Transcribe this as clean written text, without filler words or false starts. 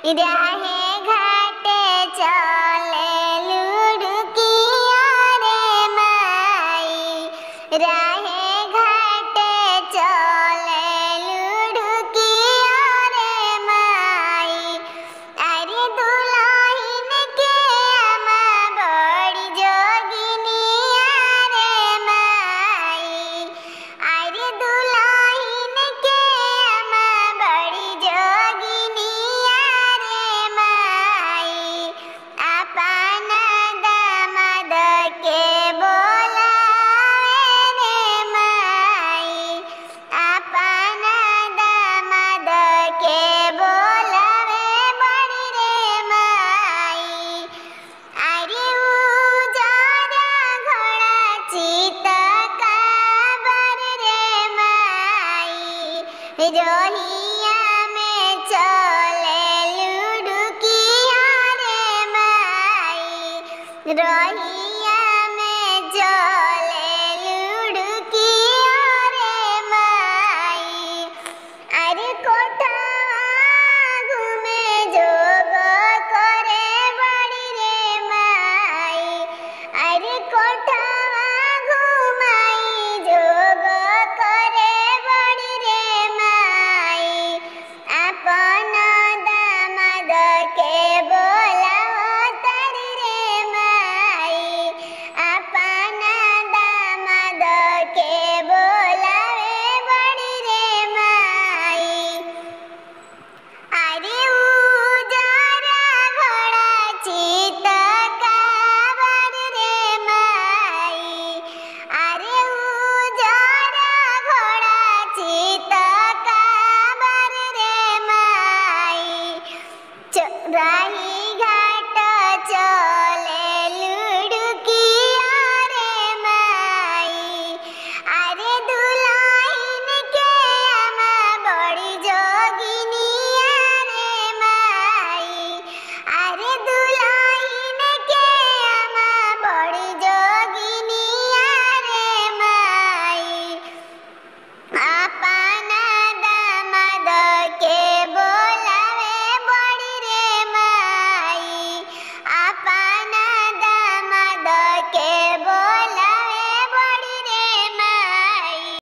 राहे घाटे चले लुढ़किया रे माई राहे घाटे चले लुढ़किया रे माई अरे दुल्हन के अमा बड़ी जोगिनिया रे माई अरे दुल्हन के अमा बड़ी जोगिनिया रे माई अपना दामाद के बोलावे रे माई अपना दामाद के बोलावे बड़ी रे माई अरे उजारा घोड़ा चित काबर रे माई रोहिया में चले लुढ़किया रे माई रोहिया